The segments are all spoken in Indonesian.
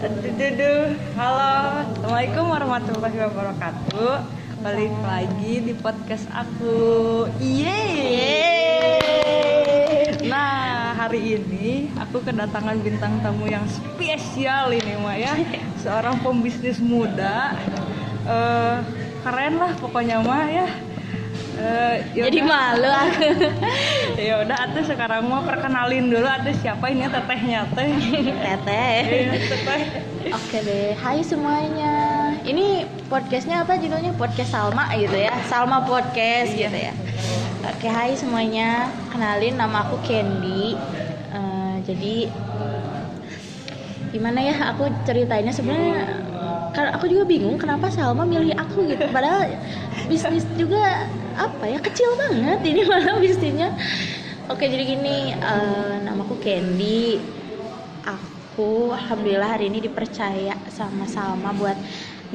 Halo, Assalamualaikum warahmatullahi wabarakatuh. Balik lagi di podcast aku. Yeay. Nah, hari ini aku kedatangan bintang tamu yang spesial ini, Maya. Seorang pembisnis muda. Keren lah pokoknya, Maya. Jadi malu aku. Ya udah, atuh sekarang mau perkenalin dulu ada siapa ini tetehnya teh. Teteh. Iya, teteh. Oke deh, hai semuanya. Ini podcastnya apa judulnya? Podcast Salma gitu ya. Salma Podcast gitu ya. Oke, hai semuanya. Kenalin, nama aku Candy. Jadi gimana ya aku ceritainnya, sebenarnya karena aku juga bingung kenapa Salma milih aku gitu. Padahal bisnis juga apa ya, kecil banget ini malah bisnisnya. Oke, jadi gini, namaku Candy. Aku alhamdulillah hari ini dipercaya sama Salma buat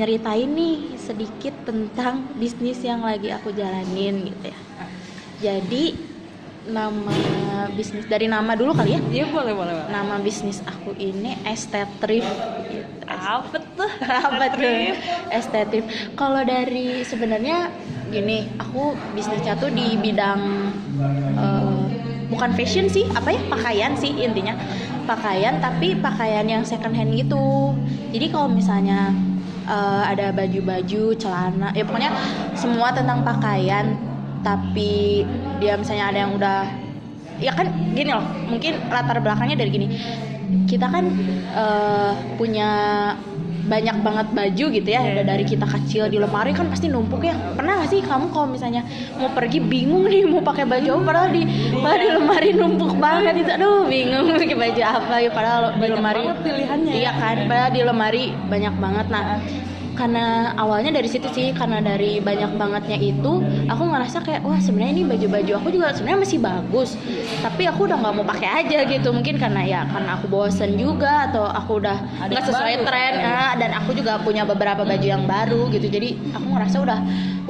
nyeritain nih sedikit tentang bisnis yang lagi aku jalanin gitu ya. Jadi nama bisnis, dari nama dulu kali ya? Iya, boleh. Nama bisnis aku ini Estetrif gitu. Apa tuh? Apa tuh? Estetrif. Kalau dari sebenarnya gini, aku bisnisnya tuh di bidang bukan fashion sih, apa ya, pakaian sih intinya. Pakaian, tapi pakaian yang second hand gitu. Jadi kalau misalnya ada baju-baju, celana, ya pokoknya semua tentang pakaian. Tapi dia misalnya ada yang udah, ya kan gini loh, mungkin latar belakangnya dari gini. Kita kan punya banyak banget baju gitu ya, dari kita kecil di lemari kan pasti numpuk ya. Pernah gak sih kamu kalau misalnya mau pergi bingung nih mau pakai baju apa, padahal di lemari numpuk banget itu, aduh bingung pakai baju apa ya, padahal di lemari Pilihannya. iya kan, padahal di lemari banyak banget. Nah, karena awalnya dari situ sih, karena dari banyak bangetnya itu aku ngerasa kayak wah sebenarnya ini baju-baju aku juga sebenarnya masih bagus, tapi aku udah nggak mau pakai aja gitu. Mungkin karena aku bosen juga, atau aku udah nggak sesuai tren ya. Dan aku juga punya beberapa baju yang baru gitu, jadi aku ngerasa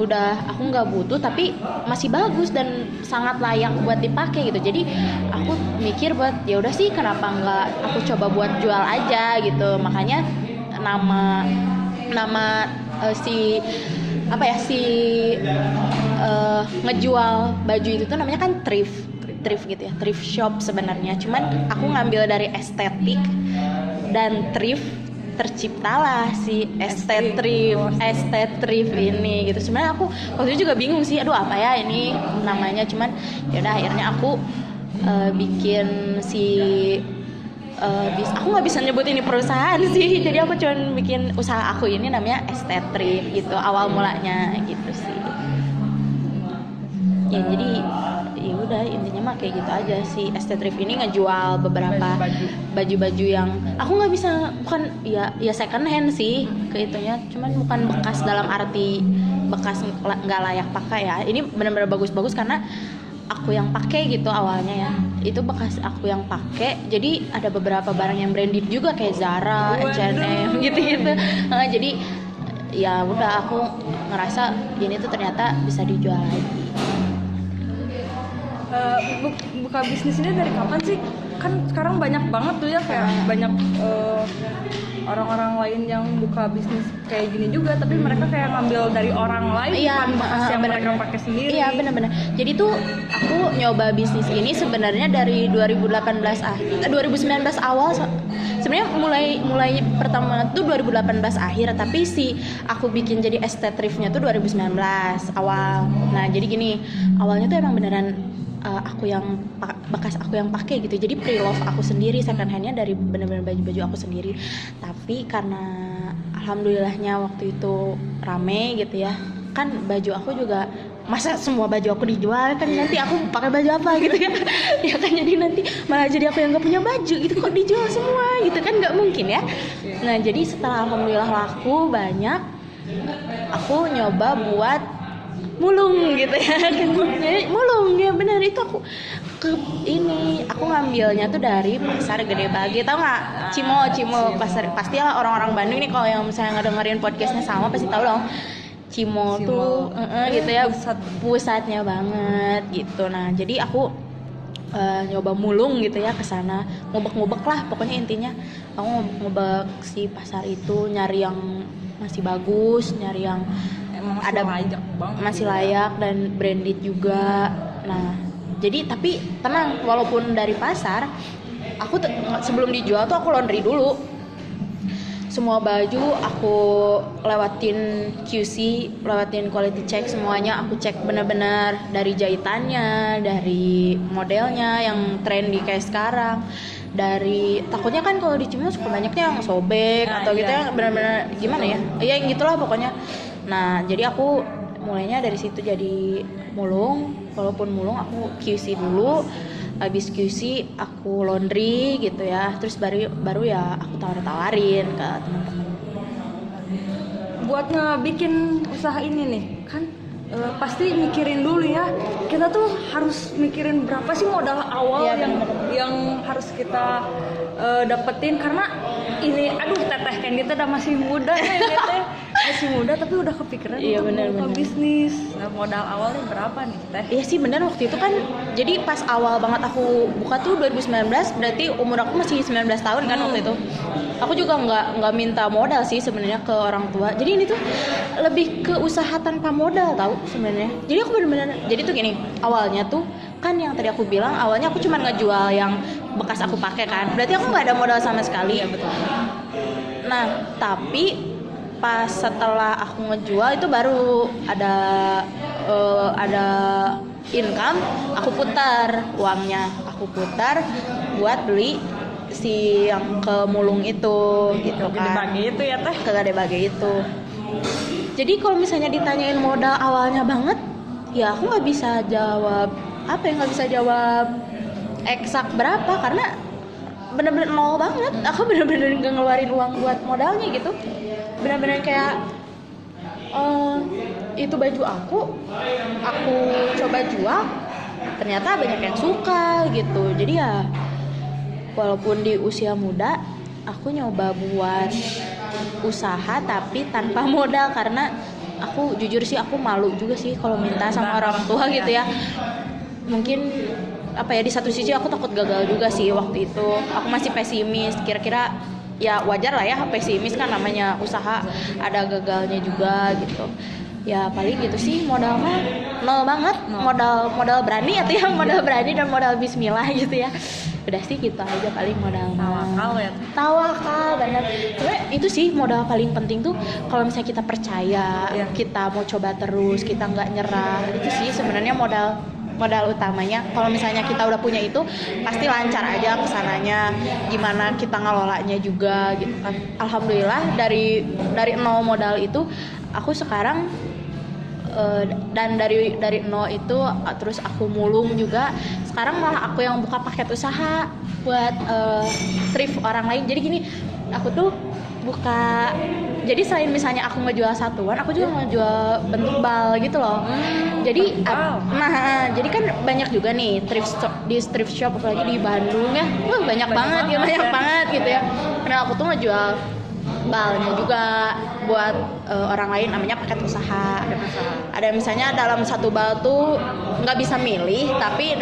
udah aku nggak butuh tapi masih bagus dan sangat layak buat dipakai gitu. Jadi aku mikir buat ya udah sih, kenapa nggak aku coba buat jual aja gitu. Makanya nama ngejual baju itu tuh namanya kan thrift gitu ya, thrift shop sebenarnya. Cuman aku ngambil dari estetik dan thrift, terciptalah si estetrif ini gitu. Sebenarnya aku waktu itu juga bingung sih, aduh apa ya ini namanya. Cuman ya udah akhirnya aku bikin si aku nggak bisa nyebut ini perusahaan sih, jadi aku cuma bikin usaha aku ini namanya Estetrif gitu awal mulanya gitu sih. Ya jadi ya udah intinya mah kayak gitu aja sih. Estetrif ini ngejual beberapa baju-baju yang aku nggak bisa, bukan ya second hand sih kehitungnya, cuman bukan bekas dalam arti bekas nggak layak pakai ya. Ini benar-benar bagus-bagus karena aku yang pakai gitu awalnya ya. Itu bekas aku yang pakai. Jadi ada beberapa barang yang branded juga kayak Zara, H&M gitu-gitu. Jadi ya udah aku ngerasa ini tuh ternyata bisa dijual lagi. Buka bisnis ini dari kapan sih? Kan sekarang banyak banget tuh ya, kayak banyak orang-orang lain yang buka bisnis kayak gini juga, tapi mereka kayak ngambil dari orang lain, bukan bekas yang mereka pakai sendiri. Iya, benar-benar. Jadi tuh aku nyoba bisnis ini sebenarnya dari 2019 awal. Sebenarnya mulai pertama tuh 2018 akhir, tapi aku bikin jadi estetrifnya tuh 2019 awal. Nah, jadi gini, awalnya tuh emang beneran bekas aku yang pakai gitu. Jadi pre-love aku sendiri, second handnya dari bener-bener baju-baju aku sendiri. Tapi karena alhamdulillahnya waktu itu rame gitu ya, kan baju aku juga, masa semua baju aku dijual, kan nanti aku pakai baju apa gitu kan. Ya kan, jadi nanti malah jadi aku yang gak punya baju gitu, kok dijual semua gitu kan, gak mungkin ya. Nah, jadi setelah alhamdulillah laku banyak, aku nyoba buat mulung gitu ya. Mulung ya, benar itu aku aku ngambilnya tuh dari Pasar Gede Bage, tau nggak? Cimo pasar, pastilah orang-orang Bandung nih kalau yang misalnya ngedengerin podcastnya sama pasti tahu dong. Cimo tuh gitu ya, pusatnya banget gitu. Nah, jadi aku nyoba mulung gitu ya ke sana, ngubek-ngubek lah pokoknya intinya. Aku ngubek si pasar itu, nyari yang masih bagus, nyari yang Emang ada layak banget masih gitu ya. layak dan branded juga. Nah jadi tapi tenang, walaupun dari pasar aku sebelum dijual tuh aku laundry dulu. Semua baju aku lewatin QC, lewatin quality check, semuanya aku cek benar-benar, dari jahitannya, dari modelnya yang trendy kayak sekarang, dari takutnya kan kalau di Cimino suka banyaknya yang sobek Nah, atau gitu iya. yang benar-benar gimana ya, ya yang gitulah pokoknya. Nah jadi aku mulainya dari situ jadi mulung, walaupun mulung aku QC dulu. Habis QC aku laundry gitu ya, terus baru ya aku tawarin ke teman-teman. Buat ngebikin usaha ini nih kan pasti mikirin dulu ya, kita tuh harus mikirin berapa sih modal awal Iya, yang harus kita dapetin, karena ini aduh teteh Candy tuh udah masih muda ya, ini teh masih muda tapi udah kepikiran Iya, untuk bener, buka bener. bisnis. Nah modal awalnya berapa nih teh? Iya sih benar, waktu itu kan jadi pas awal banget aku buka tuh 2019, berarti umur aku masih 19 tahun kan waktu itu. Aku juga nggak minta modal sih sebenarnya ke orang tua. Jadi ini tuh lebih ke usaha tanpa modal tahu sebenarnya. Jadi aku benar-benar, jadi tuh gini, awalnya tuh kan yang tadi aku bilang awalnya aku cuma ngejual yang bekas aku pakai kan. Berarti aku nggak ada modal sama sekali. Iya betul. Nah, tapi pas setelah aku ngejual itu baru ada income, aku putar uangnya, aku putar buat beli si yang ke mulung itu gitu Gede kan. bagi itu ya teh. Ke gede bagi itu. Jadi kalau misalnya ditanyain modal awalnya banget, ya aku nggak bisa jawab nggak bisa jawab eksak berapa karena bener-bener nol banget. Aku bener-bener nggak ngeluarin uang buat modalnya gitu. Bener-bener kayak itu baju aku coba jual, ternyata banyak yang suka gitu. Jadi ya walaupun di usia muda aku nyoba buat usaha tapi tanpa modal, karena aku jujur sih aku malu juga sih kalau minta sama orang tua gitu ya. Mungkin apa ya, di satu sisi aku takut gagal juga sih waktu itu. Aku masih pesimis, kira-kira ya wajar lah ya pesimis kan, namanya usaha ada gagalnya juga gitu. Ya paling gitu sih, modal mah nol banget. Modal berani atau ya modal berani dan modal bismillah gitu ya. Udah sih gitu aja paling modal Tawakal ya. Tawakal bener. Sebenarnya itu sih modal paling penting tuh, kalau misalnya kita percaya, Iya. kita mau coba terus, kita nggak nyerah, itu sih sebenarnya modal utamanya. Kalau misalnya kita udah punya itu, pasti lancar aja kesananya. Gimana kita ngelolanya juga gitu kan. Alhamdulillah dari nol modal itu aku sekarang dan dari nol itu terus aku mulung juga. Sekarang malah aku yang buka paket usaha buat thrift orang lain. Jadi gini, aku tuh buka, jadi selain misalnya aku ngejual satuan, aku juga ngejual bentuk bal gitu loh. Jadi jadi kan banyak juga nih thrift shop apalagi di Bandung ya. Banyak banget gitu ya. Karena aku tuh ngejual balnya juga buat orang lain, namanya paket usaha. Ada misalnya dalam satu bal tuh nggak bisa milih, tapi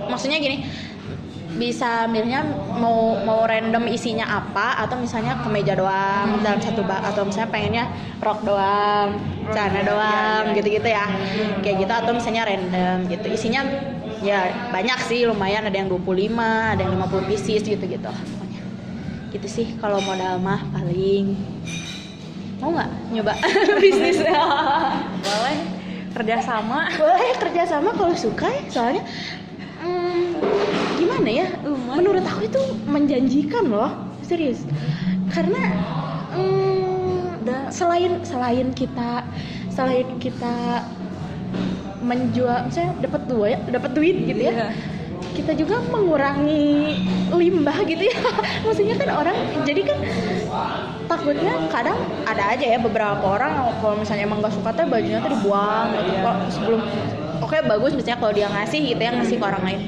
maksudnya gini, bisa milihnya mau random isinya apa, atau misalnya kemeja doang dalam satu bal, atau misalnya pengennya rok doang, celana doang, gitu-gitu ya, kayak gitu. Atau misalnya random gitu isinya, ya banyak sih, lumayan, ada yang 25, ada yang 50 pieces gitu-gitu pokoknya. Gitu sih kalau modal mah. Paling mau nggak nyoba bisnis? Boleh kerjasama. Boleh kerjasama kalau suka ya, soalnya gimana ya, menurut aku itu menjanjikan loh, serius. Karena selain kita menjual, misalnya dapat duit gitu ya, Iya. kita juga mengurangi limbah gitu ya. Maksudnya kan orang, jadi kan takutnya kadang ada aja ya beberapa orang kalau misalnya emang gak suka tuh bajunya tuh dibuang gitu. Kalau sebelum bagus misalnya kalau dia ngasih gitu ya, ngasih ke orang lain,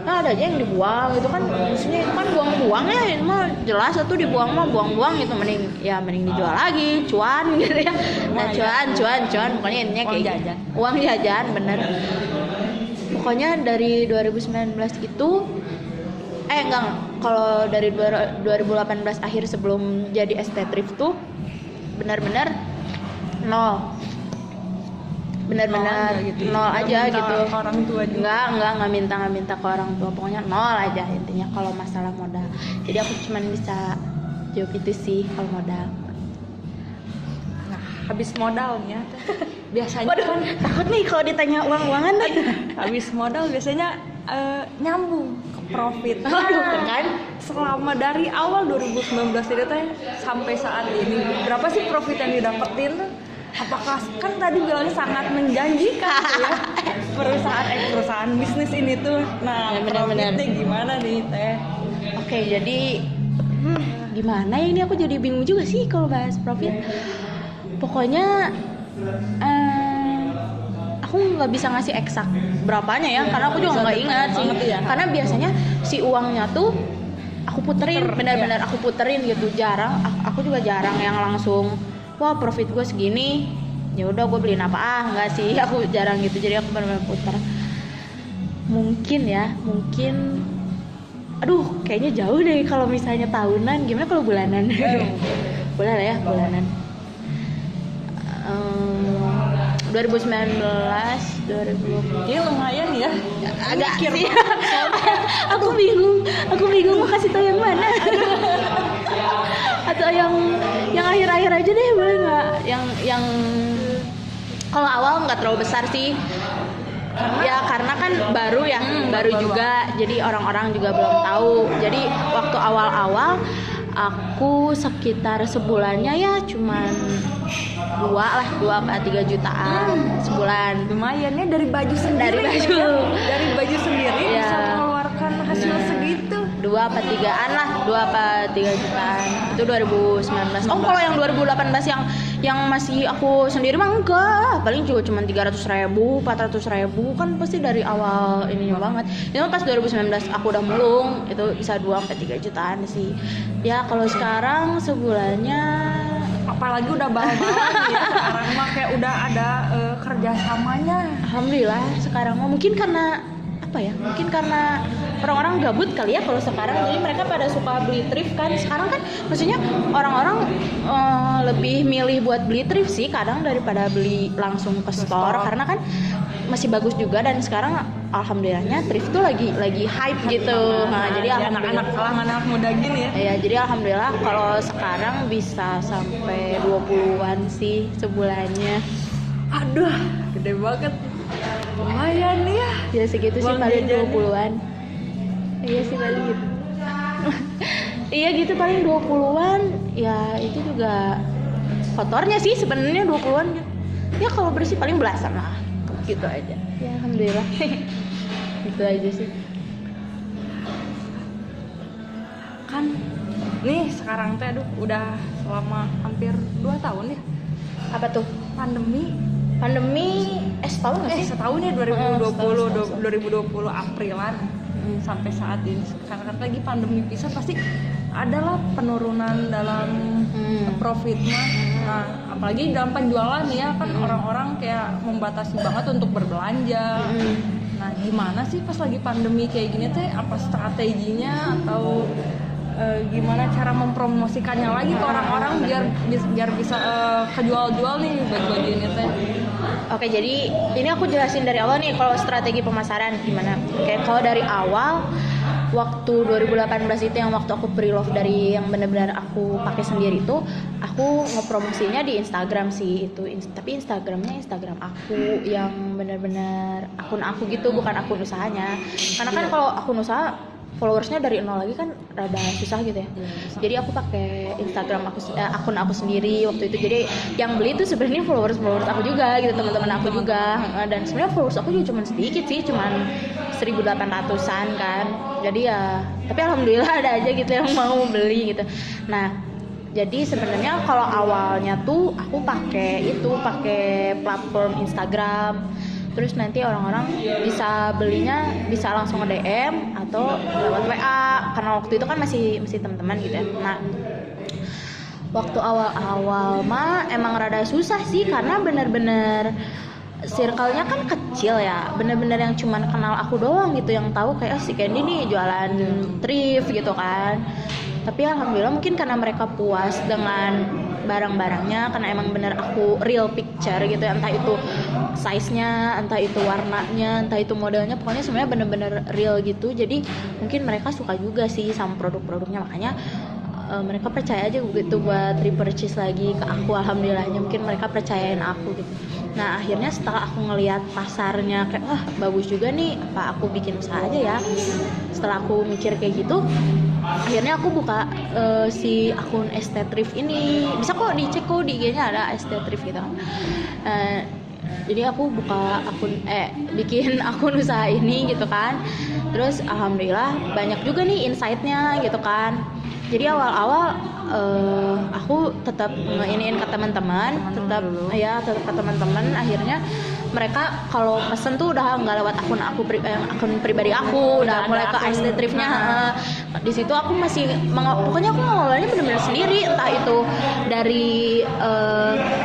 nah ada aja yang dibuang gitu kan. Maksudnya itu kan buang-buang ya, itu mah jelas itu dibuang mah buang-buang gitu. Mending dijual lagi, cuan gitu ya. Nah cuan pokoknya intinya kayak Uang jajan. Uang jajan bener. pokoknya dari 2019 itu enggak, kalau dari 2018 akhir sebelum jadi ST Thrift tuh benar-benar nol, benar-benar nol aja Minta gitu. ke orang tua juga. Enggak minta ke orang tua, pokoknya nol aja intinya kalau masalah modal. Jadi aku cuman bisa jawab itu sih kalau modal. Nah, habis modalnya biasanya Waduh, kan takut nih kalau ditanya uang-uangan. habis modal biasanya nyambung ke profit. Aduh, kan? Selama dari awal 2019 itu teh sampai saat ini berapa sih profit yang didapetin? Apakah kan tadi bilangnya sangat menjanjikan tuh ya perusahaan bisnis ini tuh. Nah, Ya, benar-benar. profitnya gimana nih teh? Oke, jadi gimana ya, ini aku jadi bingung juga sih kalau bahas profit. Pokoknya aku nggak bisa ngasih eksak berapanya ya, karena aku juga nggak ingat sih. Ya. Karena biasanya si uangnya tuh aku puterin, benar-benar aku puterin gitu. Jarang, aku juga jarang yang langsung wah profit gue segini, ya udah gue beliin apa, nggak sih, aku jarang gitu. Jadi aku benar-benar puter. Mungkin aduh kayaknya jauh deh kalau misalnya tahunan. Gimana kalau bulanan? Boleh lah ya, bulanan. 2019, 2020 Ini lumayan ya. agak sih. aku bingung mau kasih tau yang mana. Atau yang akhir-akhir aja deh, boleh nggak? Yang kalau awal nggak terlalu besar sih. Karena kan baru ya, baru juga, jadi orang-orang juga belum tahu. Jadi waktu awal-awal aku sekitar sebulannya ya cuman 2-3 jutaan sebulan. Lumayan ya dari baju sendiri. Dari baju sendiri Ya. bisa mengeluarkan hasil segitu. 2-3 jutaan itu 2019. Oh, kalau yang 2018 yang masih aku sendiri mah enggak, paling juga cuma 300.000, 400.000 kan pasti dari awal ininya banget. Itu pas 2019 aku udah mulung, itu bisa 2-3 jutaan sih. Ya kalau sekarang sebulannya Apalagi udah bal-balan ya. Sekarang mah kayak udah ada kerjasamanya. alhamdulillah sekarang mah mungkin karena apa ya? Mungkin karena orang-orang gabut kali ya kalau sekarang, jadi mereka pada suka beli thrift kan. Sekarang kan maksudnya orang-orang lebih milih buat beli thrift sih kadang daripada beli langsung ke store, karena kan masih bagus juga. Dan sekarang alhamdulillahnya thrift tuh lagi hype gitu. Nah, jadi anak-anak kalangan anak muda gini ya. ya, jadi alhamdulillah kalau sekarang bisa sampai 20-an sih sebulannya. Aduh, gede banget. Lumayan nih ya. Ya segitu sih, Uang paling jajannya. 20-an. Iya sih paling gitu. Iya gitu paling 20-an. Ya itu juga kotornya sih sebenarnya 20-an. Ya kalau bersih paling belasan lah. Gitu aja. Ya alhamdulillah. Gitu aja sih. Kan nih sekarang teh aduh udah selama hampir 2 tahun ya Apa tuh? Pandemi setahun nggak sih? setahun ya, setahun. 2020 Aprilan sampai saat ini. Karena kan lagi pandemi bisa pasti adalah penurunan dalam profitnya. Nah, apalagi dalam penjualan ya kan orang-orang kayak membatasi banget untuk berbelanja. Nah, gimana sih pas lagi pandemi kayak gini teh, apa strateginya atau gimana cara mempromosikannya lagi ke orang-orang biar bisa kejual-jual nih baju-baju ini teh. Oke, jadi ini aku jelasin dari awal nih kalau strategi pemasaran gimana. Oke, kalau dari awal waktu 2018 itu yang waktu aku pre-love dari yang benar-benar aku pakai sendiri itu, aku ngepromosinya di Instagram sih itu. Tapi Instagramnya Instagram aku yang benar-benar akun aku gitu, bukan akun usahanya. Karena kan kalau akun usaha followersnya dari nol lagi kan rada susah gitu ya. Jadi aku pakai Instagram akun aku sendiri waktu itu. Jadi yang beli itu sebenarnya followers aku juga gitu, teman-teman aku juga. Dan sebenarnya followers aku juga cuma sedikit sih, cuma 1.800-an kan. Jadi ya, tapi alhamdulillah ada aja gitu yang mau beli gitu. Nah, jadi sebenarnya kalau awalnya tuh aku pakai platform Instagram. Terus nanti orang-orang bisa belinya bisa langsung nge-DM atau lewat WA, karena waktu itu kan masih teman-teman gitu ya. Nah, waktu awal-awal mah emang rada susah sih, karena bener-bener circle-nya kan kecil ya, bener-bener yang cuman kenal aku doang gitu yang tahu kayak si Candy nih jualan thrift gitu kan. Tapi alhamdulillah mungkin karena mereka puas dengan barang-barangnya, karena emang bener aku real picture gitu ya, entah itu size-nya, entah itu warnanya, entah itu modelnya, pokoknya sebenarnya bener-bener real gitu. Jadi mungkin mereka suka juga sih sama produk-produknya, makanya mereka percaya aja gitu buat repurchase lagi ke aku. Alhamdulillahnya mungkin mereka percayain aku gitu. Nah akhirnya setelah aku ngelihat pasarnya kayak wah bagus juga nih, apa aku bikin usaha aja ya. Setelah aku mikir kayak gitu, akhirnya aku buka si akun ST Thrift ini. Bisa kok dicek kok di IG-nya ada ST Thrift gitu kan. Jadi aku buka bikin akun usaha ini gitu kan. Terus alhamdulillah banyak juga nih insight-nya gitu kan. Jadi awal-awal aku tetap ngeiniin ke teman-teman, tetap ke teman-teman. Akhirnya mereka kalau pesen tuh udah nggak lewat akun pribadi aku, udah mulai ke ST Thrift-nya. Di situ aku masih pokoknya aku ngelolanya benar-benar sendiri, entah itu dari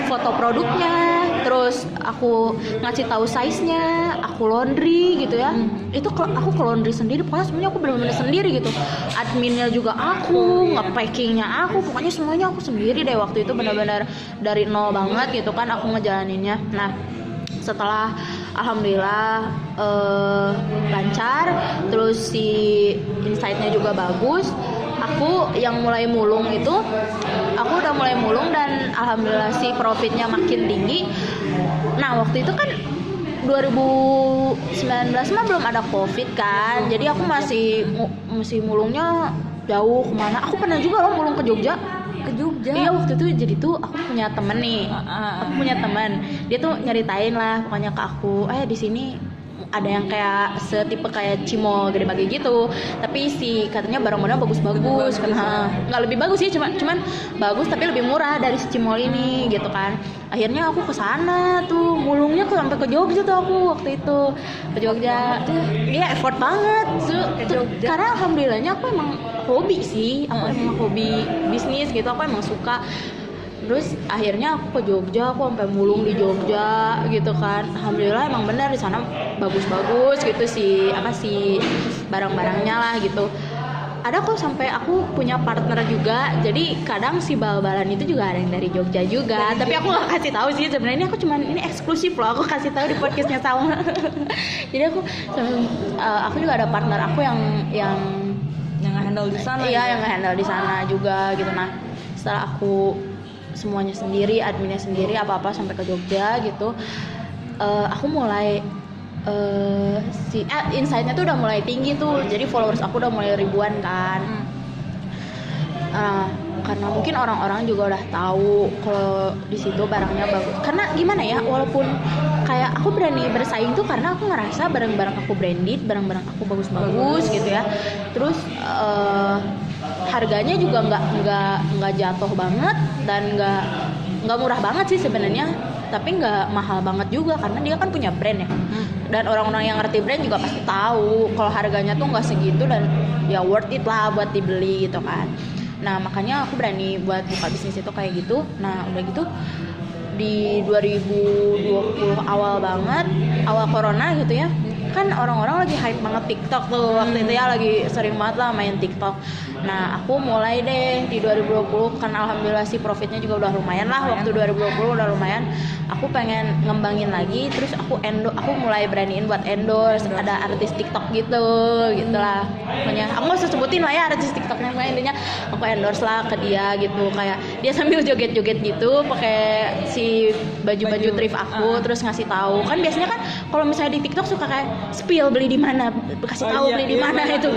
foto produknya, terus aku ngasih tahu size-nya, aku laundry gitu ya. Itu aku ke laundry sendiri, pokoknya semuanya aku benar-benar sendiri gitu. Adminnya juga aku, nge-packingnya aku, pokoknya semuanya aku sendiri deh waktu itu, benar-benar dari nol banget gitu kan aku ngejalaninnya. Nah setelah alhamdulillah lancar, terus si insight-nya juga bagus, aku yang mulai mulung itu, aku udah mulai mulung dan alhamdulillah si profitnya makin tinggi. Nah waktu itu kan 2019 mah belum ada covid kan, jadi aku masih mulungnya jauh kemana. Aku pernah juga loh mulung ke Jogja. Iya waktu itu jadi tuh aku punya temen nih, aku punya temen, dia tuh nyeritain lah pokoknya ke aku, di sini ada yang kayak setipe kayak Cimol Gede Bage gitu, tapi si katanya barang-barang bagus-bagus kan, nggak lebih bagus sih, cuman bagus tapi lebih murah dari si Cimol ini gitu kan. Akhirnya aku kesana tuh mulungnya sampai ke Jogja tuh aku waktu itu ke Jogja. Dia effort banget tuh, karena alhamdulillahnya aku emang hobi sih, aku emang hobi bisnis gitu, aku emang suka. Terus akhirnya aku ke Jogja, aku sampai mulung di Jogja gitu kan. Alhamdulillah emang benar di sana bagus-bagus gitu sih barang-barangnya lah gitu. Ada kok sampai aku punya partner juga. Jadi kadang si bal-balan itu juga ada yang dari Jogja juga. Tapi aku nggak kasih tahu sih sebenarnya, ini aku cuman ini eksklusif loh. Aku kasih tahu di podcastnya Salma. Jadi aku juga ada partner aku yang nge-handle di sana. Iya, yang nge-handle di sana juga gitu. Nah, setelah aku semuanya sendiri, adminnya sendiri, apa-apa sampai ke Jogja gitu, aku mulai insight-nya tuh udah mulai tinggi tuh, jadi followers aku udah mulai ribuan kan. Karena mungkin orang-orang juga udah tahu kalau di situ barangnya bagus. Karena gimana ya, walaupun kayak aku berani bersaing tuh karena aku ngerasa barang-barang aku branded, barang-barang aku bagus-bagus gitu ya. Terus harganya juga nggak jatuh banget dan nggak murah banget sih sebenarnya, tapi nggak mahal banget juga karena dia kan punya brand ya. Dan orang-orang yang ngerti brand juga pasti tahu kalau harganya tuh nggak segitu dan ya worth it lah buat dibeli gitu kan. Nah makanya aku berani buat buka bisnis itu kayak gitu. Nah udah gitu di 2020 awal corona gitu ya, kan orang-orang lagi hype banget TikTok tuh waktu itu ya, lagi sering banget lah main TikTok. Nah aku mulai deh di 2020 kan alhamdulillah sih profitnya juga udah lumayan lah, waktu 2020 udah lumayan. Aku pengen ngembangin lagi, terus aku mulai beraniin buat endorse ada artis TikTok gitulah pokoknya. Aku nggak usah sebutin lah ya artis TikToknya, intinya aku endorse lah ke dia gitu, kayak dia sambil joget-joget gitu pakai si baju thrift aku, terus ngasih tahu kan. Biasanya kan kalau misalnya di TikTok suka kayak spill beli di mana, kasih tahu beli di mana, itu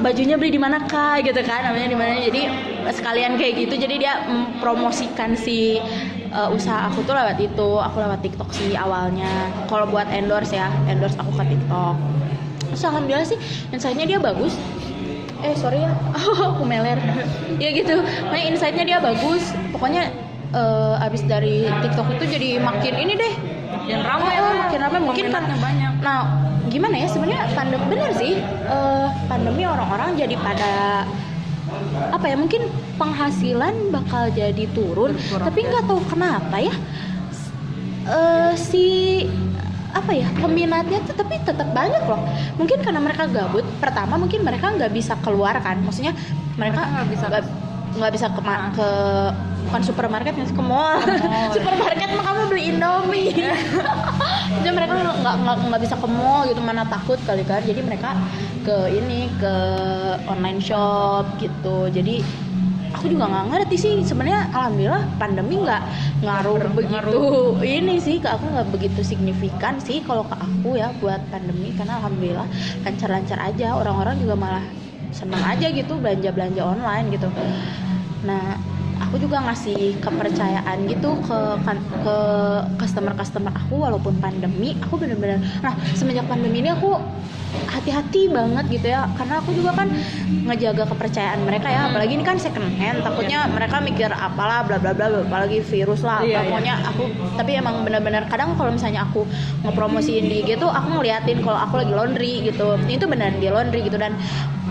bajunya beli di mana kak gitu kan, namanya di mana. Jadi sekalian kayak gitu, jadi dia mempromosikan si usaha aku tuh lewat itu. Aku lewat TikTok sih awalnya kalau buat endorse aku ke TikTok. Terus alhamdulillah sih insight-nya dia bagus. Sorry ya, aku meler. Ya gitu, makanya insight-nya dia bagus. Pokoknya abis dari TikTok itu jadi makin ini deh, makin ramai mungkin kan banyak. Nah gimana ya, sebenarnya bener sih, pandemi orang-orang jadi pada apa ya, mungkin penghasilan bakal jadi turun. Tapi nggak tahu kenapa ya, si apa ya, peminatnya tuh tapi tetap banyak loh. Mungkin karena mereka gabut, pertama mungkin mereka nggak bisa keluar kan, maksudnya mereka nggak bisa ke bukan supermarket, nggak ke mall. Supermarket mah kamu beli Indomie. Jadi mereka nggak bisa ke mall gitu, mana takut kali kan, jadi mereka ke online shop gitu. Jadi aku juga nggak ngerti sih sebenarnya, alhamdulillah pandemi nggak ngaruh begitu ini sih ke aku, nggak begitu signifikan sih kalau ke aku ya buat pandemi, karena alhamdulillah lancar-lancar aja, orang-orang juga malah senang aja gitu belanja online gitu. Nah aku juga ngasih kepercayaan gitu ke customer aku walaupun pandemi. Aku bener-bener, nah semenjak pandemi ini aku hati-hati banget gitu ya, karena aku juga kan ngejaga kepercayaan mereka ya, apalagi ini kan second hand, takutnya mereka mikir apalah bla bla bla, apalagi virus lah, pokoknya aku, tapi emang benar-benar kadang kalau misalnya aku ngepromosiin di IG tuh aku ngeliatin kalau aku lagi laundry gitu, itu beneran di laundry gitu, dan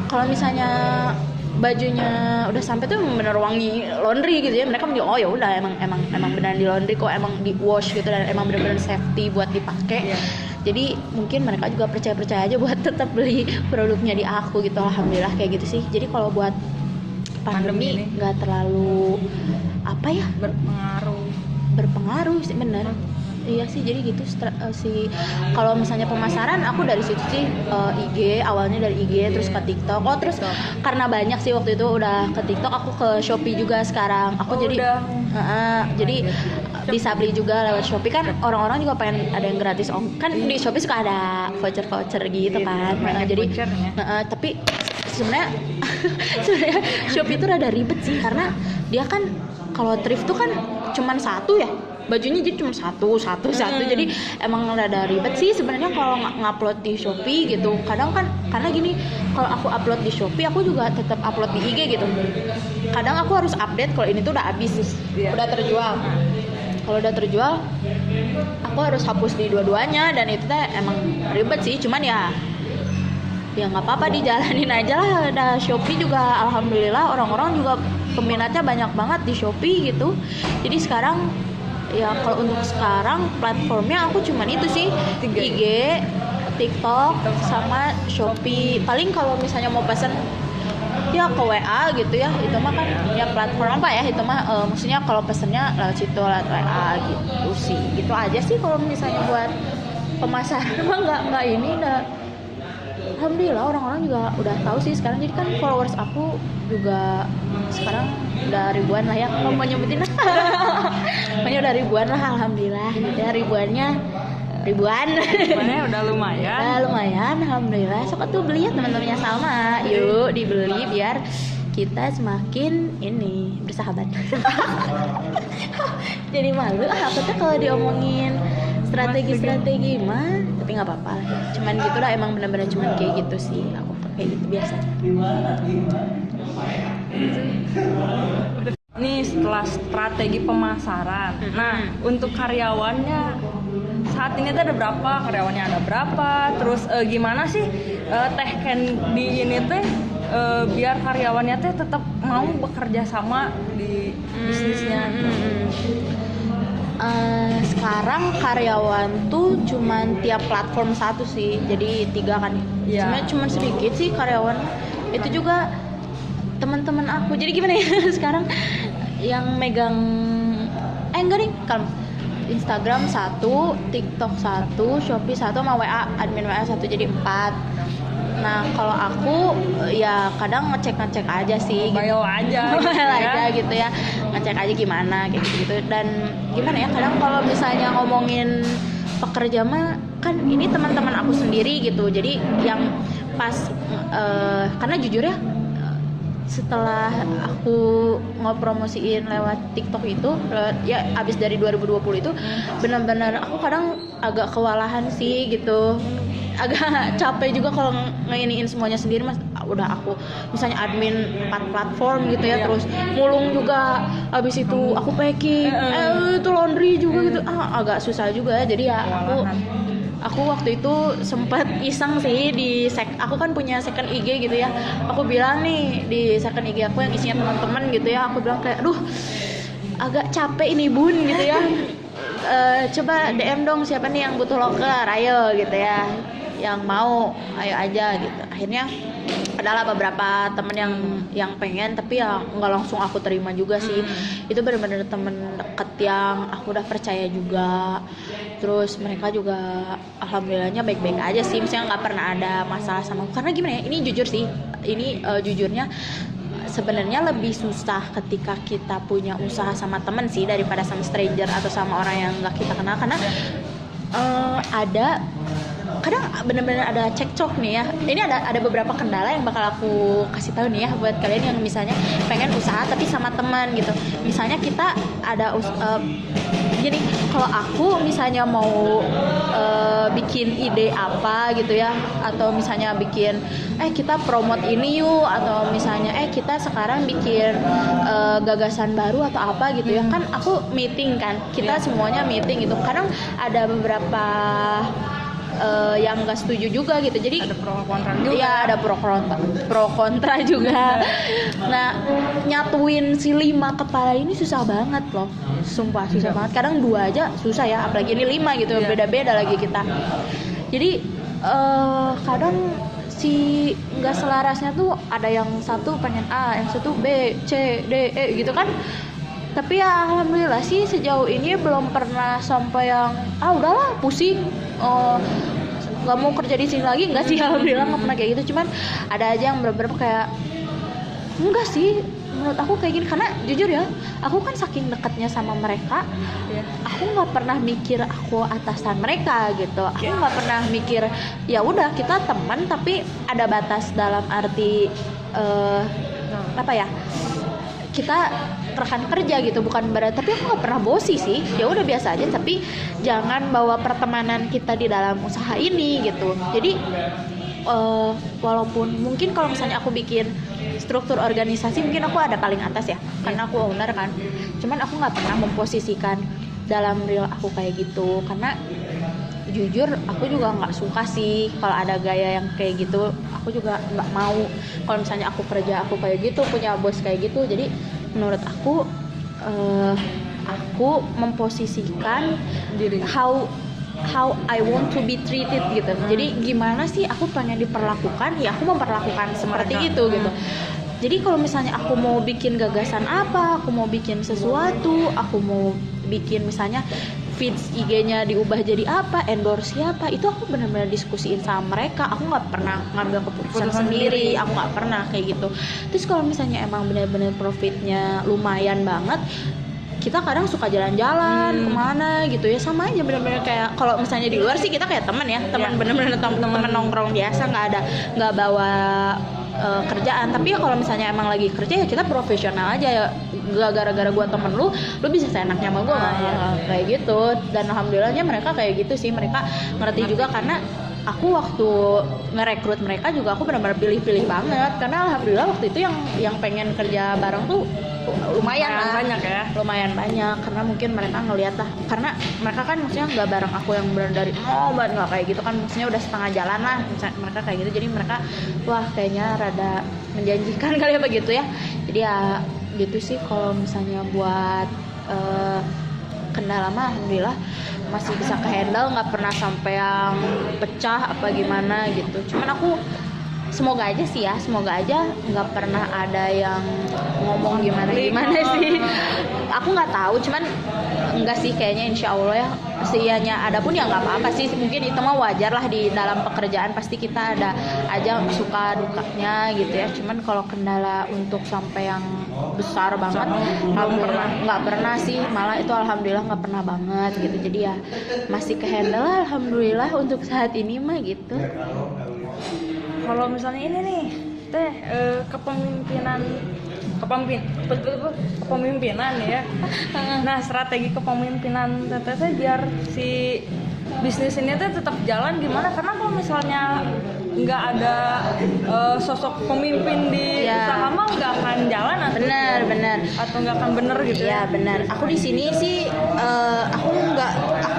kalau misalnya bajunya udah sampai tuh bener wangi laundry gitu ya, mereka bilang oh ya udah emang beneran di laundry kok, emang di wash gitu, dan emang bener-bener safety buat dipakai. Jadi mungkin mereka juga percaya aja buat tetap beli produknya di aku gitu, alhamdulillah kayak gitu sih. Jadi kalau buat pandemi nggak terlalu apa ya, berpengaruh sih, bener. Iya sih, jadi gitu sih. Kalau misalnya pemasaran aku dari situ sih, IG, awalnya dari IG terus ke TikTok. Oh terus karena banyak sih waktu itu udah ke TikTok, aku ke Shopee juga sekarang. Aku jadi bisa beli juga lewat Shopee kan, orang-orang juga pengen ada yang gratis kan di Shopee suka ada voucher gitu kan. Jadi tapi sebenarnya Shopee itu rada ribet sih, karena dia kan kalau thrift tuh kan cuman satu ya, bajunya jadi cuma satu. Jadi emang rada ribet sih sebenarnya kalau ngupload di Shopee gitu. Kadang kan karena gini, kalau aku upload di Shopee aku juga tetap upload di IG gitu. Kadang aku harus update kalau ini tuh udah habis, udah terjual. Kalau udah terjual aku harus hapus di dua-duanya, dan itu teh emang ribet sih. Cuman ya nggak apa-apa, dijalanin aja lah. Ada Shopee juga alhamdulillah orang-orang juga peminatnya banyak banget di Shopee gitu. Jadi sekarang ya kalau untuk sekarang platformnya aku cuman itu sih, IG, TikTok sama Shopee. Paling kalau misalnya mau pesen ya ke WA gitu ya, itu mah kan ya platform apa ya itu mah, maksudnya kalau pesennya lewat situ, lewat WA gitu sih. Gitu aja sih kalau misalnya buat pemasaran mah nggak ini udah. Alhamdulillah orang-orang juga udah tahu sih sekarang, jadi kan followers aku juga sekarang udah ribuan lah ya, kalau mau nyebutin pokoknya udah ribuan lah, alhamdulillah ya, ribuannya udah lumayan alhamdulillah. Sok tuh beli ya teman-temannya Salma, yuk dibeli biar kita semakin ini bersahabat. Jadi malu aku tuh kalau diomongin strategi mah, tapi nggak apa-apa lah ya. Cuman gitulah, emang benar-benar cuman kayak gitu sih, aku kayak gitu biasa. Nih setelah strategi pemasaran, nah untuk karyawannya saat ini tuh ada berapa, karyawannya ada berapa, terus gimana sih Teh Candy ini teh biar karyawannya teh tetap mau bekerja sama di bisnisnya. Sekarang karyawan tuh cuman tiap platform satu sih, jadi 3 kan. Sebenarnya cuman sedikit sih karyawan. Itu juga teman-teman aku. Jadi gimana ya sekarang yang megang enggak nih, kalau Instagram 1, TikTok 1, Shopee 1, sama WA, admin WA 1, jadi 4. Nah kalau aku ya kadang ngecek aja sih, mobile aja gitu ya, ngecek aja gimana kayak gitu. Dan gimana ya, kadang kalau misalnya ngomongin pekerja mah kan ini teman-teman aku sendiri gitu, jadi yang pas karena jujur ya, setelah aku ngepromosiin lewat TikTok itu, ya abis dari 2020 itu benar-benar aku kadang agak kewalahan sih gitu, agak capek juga kalau ngeiniin semuanya sendiri. Mas udah aku misalnya admin 4 platform gitu ya, terus mulung juga, abis itu aku packing, itu laundry juga gitu, agak susah juga. Jadi ya aku waktu itu sempat iseng sih aku kan punya second IG gitu ya, aku bilang nih di second IG aku yang isinya teman-teman gitu ya, aku bilang kayak aduh agak capek ini bun gitu ya, coba DM dong siapa nih yang butuh loker, ayo gitu ya, yang mau ayo aja gitu. Akhirnya adalah beberapa temen yang pengen, tapi ya nggak langsung aku terima juga sih. Itu benar-benar temen deket yang aku udah percaya juga. Terus mereka juga alhamdulillahnya baik-baik aja sih, misalnya nggak pernah ada masalah sama aku. Karena gimana ya, ini jujur sih, ini jujurnya sebenarnya lebih susah ketika kita punya usaha sama temen sih daripada sama stranger atau sama orang yang nggak kita kenal. Karena ada kadang benar-benar ada cekcok nih ya. Ini ada beberapa kendala yang bakal aku kasih tahu nih ya buat kalian yang misalnya pengen usaha tapi sama teman gitu. Misalnya kita ada gini, kalau aku misalnya mau bikin ide apa gitu ya, atau misalnya bikin kita promote ini yuk, atau misalnya kita sekarang bikin gagasan baru atau apa gitu ya, kan aku meeting kan, kita semuanya meeting gitu. Kadang ada beberapa yang nggak setuju juga gitu, jadi ada pro kontra juga. Iya, ada pro kontra juga. Nah, nyatuin si 5 kepala ini susah banget loh, sumpah susah banget. Kadang 2 aja susah ya, apalagi ini 5 gitu, beda-beda lagi kita. Jadi kadang si nggak selarasnya tuh ada yang satu pengen A, yang satu B, C, D, E gitu kan. Tapi ya alhamdulillah sih sejauh ini belum pernah sampai yang udahlah pusing, nggak mau kerja di sini lagi, enggak sih, alhamdulillah nggak pernah kayak gitu. Cuman ada aja yang beberapa kayak enggak sih, menurut aku kayak gini. Karena jujur ya, aku kan saking dekatnya sama mereka, aku nggak pernah mikir aku atasan mereka gitu. Aku nggak pernah mikir ya udah kita teman tapi ada batas dalam arti apa ya, kita rekan kerja gitu, bukan berarti. Tapi aku nggak pernah bosi sih, ya udah biasa aja. Tapi jangan bawa pertemanan kita di dalam usaha ini gitu. Jadi walaupun mungkin kalau misalnya aku bikin struktur organisasi mungkin aku ada paling atas ya, karena aku owner kan. Cuman aku nggak pernah memposisikan dalam real aku kayak gitu, karena jujur aku juga nggak suka sih kalau ada gaya yang kayak gitu. Aku juga nggak mau kalau misalnya aku kerja aku kayak gitu, punya bos kayak gitu. Jadi menurut aku memposisikan diri how I want to be treated gitu. Jadi gimana sih aku pengen diperlakukan, ya aku memperlakukan seperti itu gitu. Jadi kalau misalnya aku mau bikin gagasan apa, aku mau bikin sesuatu, aku mau bikin misalnya feeds IG-nya diubah jadi apa, endorse siapa, itu aku benar-benar diskusiin sama mereka. Aku nggak pernah ngambil keputusan sendiri, aku nggak pernah kayak gitu. Terus kalau misalnya emang benar-benar profitnya lumayan banget, kita kadang suka jalan-jalan kemana gitu ya, sama aja benar-benar kayak kalau misalnya di luar sih kita kayak teman ya, teman benar-benar teman nongkrong biasa, nggak bawa kerjaan. Tapi ya kalau misalnya emang lagi kerja ya kita profesional aja ya, gak gara-gara gue temen lu bisa seenaknya sama gue, kayak gitu. Dan alhamdulillahnya mereka kayak gitu sih, mereka ngerti juga. Karena aku waktu ngerekrut mereka juga aku benar-benar pilih-pilih banget, karena alhamdulillah waktu itu yang pengen kerja bareng tuh lumayan banyak ya, lumayan banyak. Karena mungkin mereka ngeliat lah, karena mereka kan maksudnya nggak bareng aku yang benar dari banget, nggak kayak gitu kan, maksudnya udah setengah jalan lah mereka kayak gitu. Jadi mereka wah kayaknya rada menjanjikan kali apa gitu ya. Jadi ya gitu sih. Kalau misalnya buat kendala mah alhamdulillah masih bisa kehandle, nggak pernah sampai yang pecah apa gimana gitu. Cuman aku semoga aja sih ya, semoga aja nggak pernah ada yang ngomong gimana sih. Aku nggak tahu, cuman enggak sih kayaknya, insya Allah ya. Sekiranya ada pun ya nggak apa-apa sih, mungkin itu mah wajar lah, di dalam pekerjaan pasti kita ada aja suka dukanya gitu ya. Cuman kalau kendala untuk sampai yang besar banget nggak pernah sih, malah itu alhamdulillah nggak pernah banget gitu. Jadi ya masih kehandle lah alhamdulillah untuk saat ini mah gitu. Kalau misalnya ini nih teh kepemimpinan ya. Nah, strategi kepemimpinan teteh biar si bisnis ini tuh tetap jalan gimana? Karena kalau misalnya nggak ada sosok pemimpin di Ya. usaha mah nggak akan jalan Benar. atau nggak akan bener gitu Iya benar. Aku di sini sih aku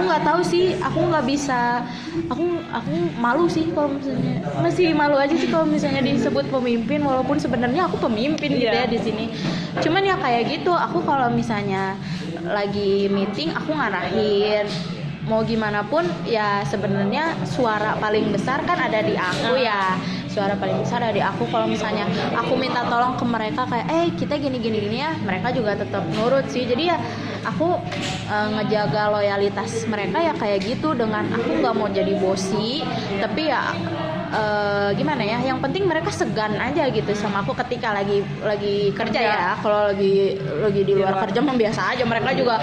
nggak tahu sih. Aku nggak bisa. Aku malu sih kalau misalnya masih malu aja sih kalau misalnya disebut pemimpin walaupun sebenarnya aku pemimpin gitu ya Iya. di sini. Cuman ya kayak gitu. Aku kalau misalnya lagi meeting aku ngarahin mau gimana pun ya sebenarnya suara paling besar kan ada di aku ya. Suara paling besar ada di aku. Kalau misalnya aku minta tolong ke mereka kayak kita gini ya, mereka juga tetap nurut sih. Jadi ya aku ngejaga loyalitas mereka ya kayak gitu, dengan aku nggak mau jadi bosi, tapi ya gimana ya, yang penting mereka segan aja gitu sama aku ketika lagi kerja ya. Kalau lagi di luar kerja mah biasa aja, mereka juga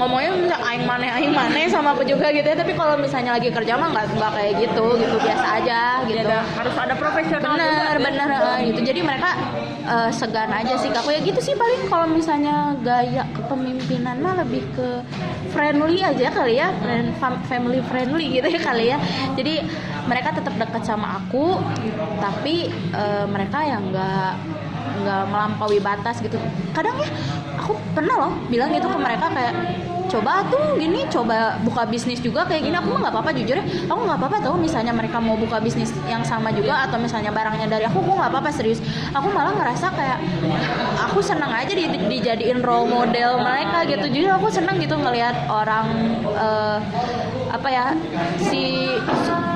ngomongnya aing maneh sama aku juga gitu ya. Tapi kalau misalnya lagi kerja mah nggak kayak gitu biasa aja gitu. Ya, harus ada profesional Bener gitu. Jadi mereka segan aja sih aku ya gitu sih. Paling kalau misalnya gaya kepemimpinan mah lebih ke friendly aja kali ya, family friendly gitu ya kali ya. Jadi mereka tetap dekat sama aku, tapi mereka yang nggak melampaui batas gitu. Kadang ya aku pernah loh bilang gitu ke mereka kayak, coba tuh gini, coba buka bisnis juga kayak gini. Aku mah nggak apa-apa, jujur ya, aku nggak apa-apa tau misalnya mereka mau buka bisnis yang sama juga atau misalnya barangnya dari aku nggak apa-apa, serius. Aku malah ngerasa kayak aku senang aja dijadiin role model mereka gitu. Jadi aku senang gitu ngelihat orang si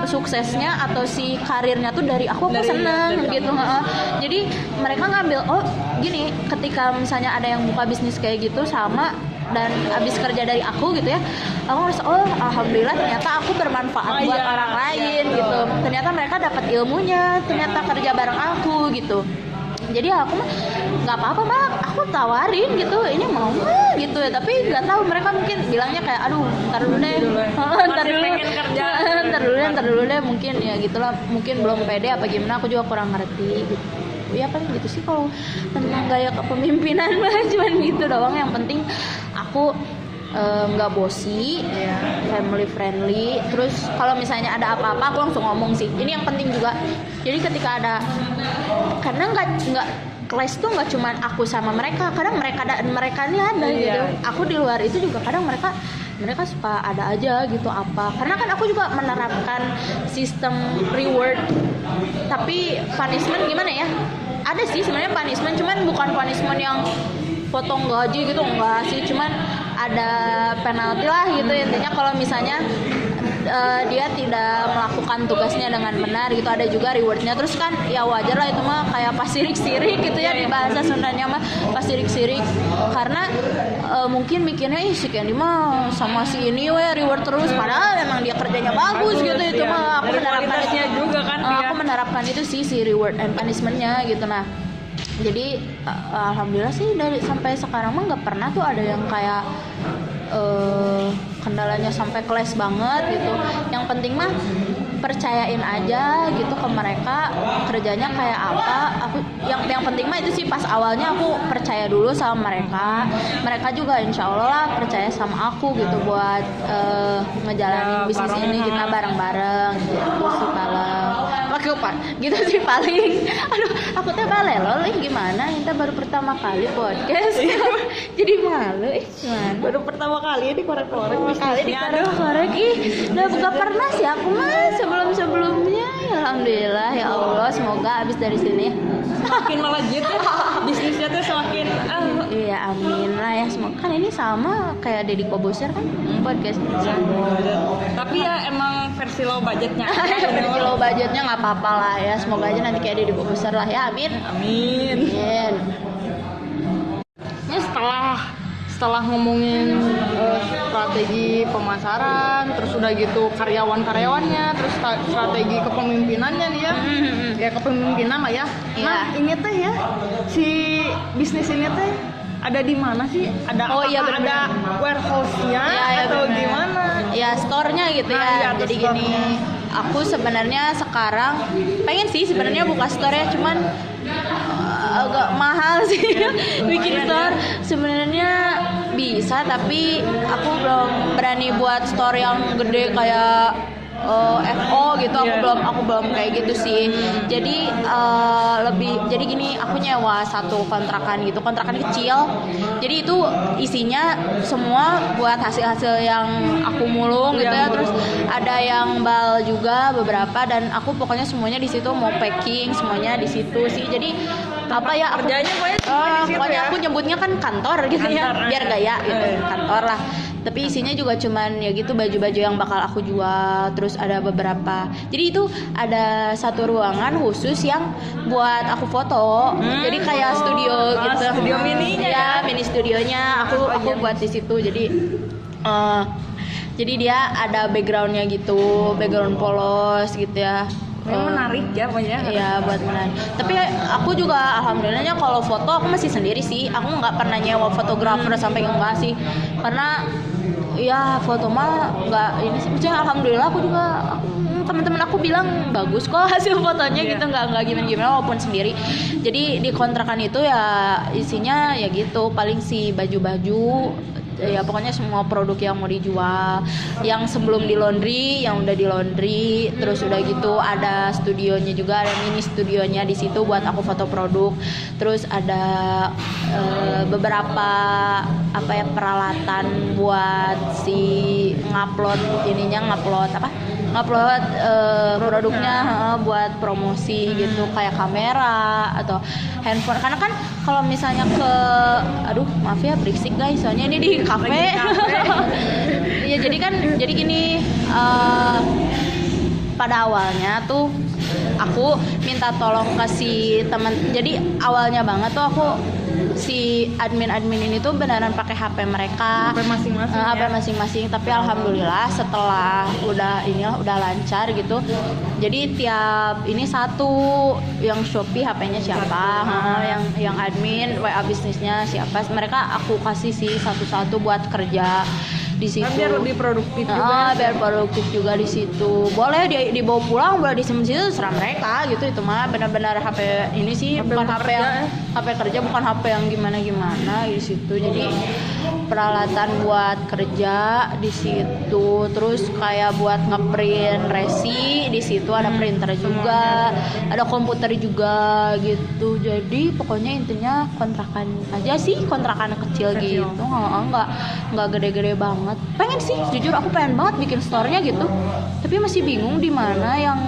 suksesnya atau si karirnya tuh dari aku seneng gitu. Jadi mereka ngambil gini, ketika misalnya ada yang buka bisnis kayak gitu sama dan abis kerja dari aku gitu ya, aku ngerasa alhamdulillah ternyata aku bermanfaat buat orang lain gitu. Ternyata mereka dapat ilmunya, ternyata kerja bareng aku gitu. Jadi aku mah nggak apa-apa, malah aku tawarin gitu, ini mau nggak gitu ya. Tapi nggak tahu, mereka mungkin bilangnya kayak aduh ntar dulu deh ntar dulu deh mungkin ya gitulah, mungkin belum pede apa gimana, aku juga kurang ngerti gitu. Ya paling gitu sih kalau tentang gaya kepemimpinan mah cuman gitu doang. Yang penting aku nggak bosi, family friendly. Terus kalau misalnya ada apa-apa aku langsung ngomong sih, ini yang penting juga. Jadi ketika ada, karena nggak clash tuh nggak cuma aku sama mereka, kadang mereka ini ada gitu. Aku di luar itu juga kadang mereka suka ada aja gitu apa, karena kan aku juga menerapkan sistem reward tapi punishment gimana ya, ada sih sebenarnya punishment, cuman bukan punishment yang potong gaji gitu, enggak sih, cuman ada penalti lah gitu. Intinya kalau misalnya dia tidak melakukan tugasnya dengan benar gitu, ada juga rewardnya. Terus kan ya wajar lah itu mah kayak pasirik-sirik gitu ya, di bahasa Sundanya mah pasirik-sirik, karena mungkin mikirnya si Candy mah sama si ini reward terus, padahal emang dia kerjanya bagus gitu. Itu mah aku menerapkan itu juga kan, aku menerapkan itu sih, si reward and punishmentnya gitu. Nah jadi alhamdulillah sih dari sampai sekarang mah nggak pernah tuh ada yang kayak kendalanya sampai clash banget gitu. Yang penting mah percayain aja gitu ke mereka kerjanya kayak apa. Aku yang penting mah itu sih, pas awalnya aku percaya dulu sama mereka juga insya Allah lah percaya sama aku gitu buat ngejalanin bisnis ini kita bareng-bareng gitu sih gitu sih paling. Aduh aku teh balelo gimana, kita baru pertama kali podcast jadi malu gimana, baru pertama kali dikorek-korek dikorek udah gak pernah sih aku mah sebelumnya. Alhamdulillah ya Allah, semoga abis dari sini semakin melejit ya bisnisnya tuh semakin iya amin lah ya, semoga kan ini sama kayak Deddy Kobuser kan podcast tapi ya emang versi low budgetnya versi low budgetnya nggak apa-apa lah ya, semoga aja nanti kayak Deddy Kobuser lah ya, amin. Ini setelah ngomongin strategi pemasaran, terus udah gitu karyawan-karyawannya, terus strategi kepemimpinannya nih ya, ya kepemimpinan lah ya. Nah ini teh ya, si bisnis ini teh ada di mana sih? Ada ada warehouse-nya atau bener. Gimana? Ya store-nya gitu ya. Jadi gini, aku sebenarnya sekarang pengen sih sebenarnya buka store ya, cuman agak mahal sih bikin store. Sebenarnya bisa, tapi aku belum berani buat store yang gede kayak FO gitu, aku belum kayak gitu sih. Jadi jadi gini, aku nyewa satu kontrakan gitu, kontrakan kecil. Jadi itu isinya semua buat hasil-hasil yang aku mulung gitu ya. Terus ada yang bal juga beberapa, dan aku pokoknya semuanya di situ, mau packing semuanya di situ sih. Jadi apa ya, kerjanya pokoknya aku nyebutnya kan kantor gitu ya, biar gaya gitu, kantor lah. Tapi isinya juga cuman ya gitu, baju-baju yang bakal aku jual. Terus ada beberapa, jadi itu ada satu ruangan khusus yang buat aku foto. Jadi kayak studio gitu, studio mininya ya, mini studionya aku buat di situ. Jadi dia ada backgroundnya gitu, background polos gitu ya. Menarik ya pokoknya. Iya, buat menarik. Tapi aku juga alhamdulillahnya kalau foto aku masih sendiri sih. Aku nggak pernah nyewa fotografer sampai enggak sih. Karena ya foto mah nggak ini sih. Maksudnya alhamdulillah aku juga, teman-teman aku bilang bagus kok hasil fotonya gitu, nggak gimana-gimana walaupun sendiri. Jadi di kontrakan itu ya isinya ya gitu, paling sih baju-baju ya, pokoknya semua produk yang mau dijual, yang sebelum di laundry, yang udah di laundry. Terus udah gitu ada studionya juga, ada mini studionya di situ buat aku foto produk. Terus ada beberapa apa ya, peralatan buat si ngupload produknya buat promosi gitu, kayak kamera atau handphone. Karena kan kalau misalnya maaf ya berisik guys, soalnya ini di kafe. Ya jadi gini, pada awalnya tuh aku minta tolong ke si teman. Jadi awalnya banget tuh aku, si admin ini tuh beneran pakai HP mereka, HP masing-masing. Tapi alhamdulillah setelah udah lancar gitu. Jadi tiap ini satu yang Shopee HP-nya siapa, yang admin WA bisnisnya siapa, mereka aku kasih sih satu-satu buat kerja di situ. Biar lebih produktif juga. Biar produktif juga di situ. Boleh dibawa pulang, boleh disimpan situ, serah mereka gitu. Itu mah benar-benar HP ini sih, bukan HP yang HP kerja, bukan HP yang gimana di situ. Jadi peralatan buat kerja di situ. Terus kayak buat ngeprint resi di situ, ada printer juga, ada komputer juga gitu. Jadi pokoknya intinya kontrakan aja sih, kontrakan kecil. Gitu. Nggak gede-gede banget. Pengen sih, jujur aku pengen banget bikin store-nya gitu. Tapi masih bingung di mana yang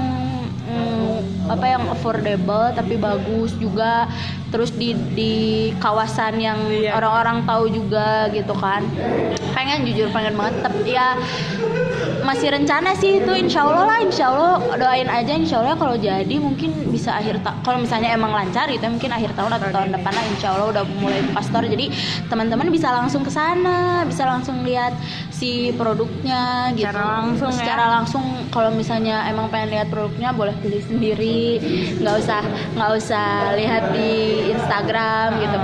yang affordable tapi bagus juga. Terus di kawasan yang orang-orang tahu juga gitu kan. Jujur pengen banget. Tapi ya masih rencana sih itu, insya Allah doain aja, insya Allah kalau jadi mungkin bisa kalau misalnya emang lancar gitu, mungkin akhir tahun atau tahun depan lah, insya Allah udah mulai buka store. Jadi teman-teman bisa langsung ke sana, bisa langsung lihat si produknya gitu secara langsung. Kalau misalnya emang pengen lihat produknya, boleh beli sendiri, nggak usah lihat di Instagram gitu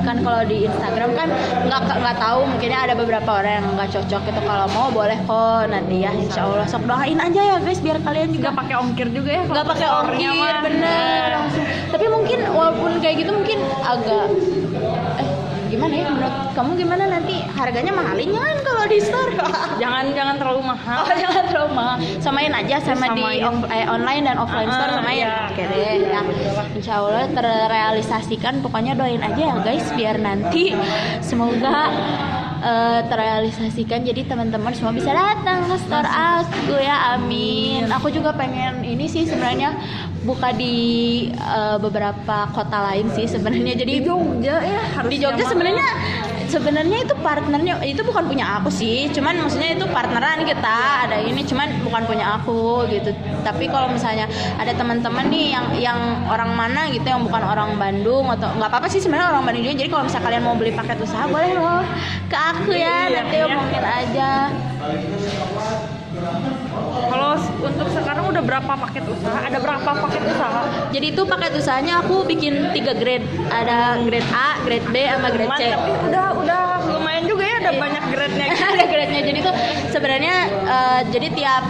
kan kalau di Instagram kan nggak tahu, mungkinnya ada beberapa orang yang nggak cocok gitu. Kalau mau boleh kok nanti ya, insya Allah. Sok doain aja ya guys, biar kalian juga nggak pakai ongkir juga ya, nggak pakai ongkir, bener langsung. Tapi mungkin walaupun kayak gitu mungkin agak gimana ya, menurut kamu gimana, nanti harganya mahalin kan kalau di store? jangan terlalu mahal. Jangan terlalu mahal, samain aja sama di online dan offline store, samain. Oke deh ya, insya Allah terrealisasikan. Pokoknya doain aja ya guys, biar nanti semoga terrealisasikan. Jadi teman-teman semua bisa datang ke store aku ya, amin. Aku juga pengen ini sih sebenarnya buka di beberapa kota lain sih sebenarnya. Jadi di Jogja ya, di Jogja sebenarnya itu partnernya, itu bukan punya aku sih, cuman maksudnya itu partneran kita, ada ini, cuman bukan punya aku gitu. Tapi kalau misalnya ada teman-teman nih yang orang mana gitu, yang bukan orang Bandung, atau nggak apa-apa sih sebenarnya orang Bandung juga. Jadi kalau misalnya kalian mau beli paket usaha, boleh loh ke aku ya, nanti omongin aja. Kalau untuk sekarang udah berapa paket usaha? Ada berapa paket usaha? Jadi itu paket usahanya aku bikin 3 grade. Ada grade A, grade B, sama grade C. Udah lumayan juga ya, ada banyak grade-nya. Ada grade-nya. Jadi tuh sebenarnya jadi tiap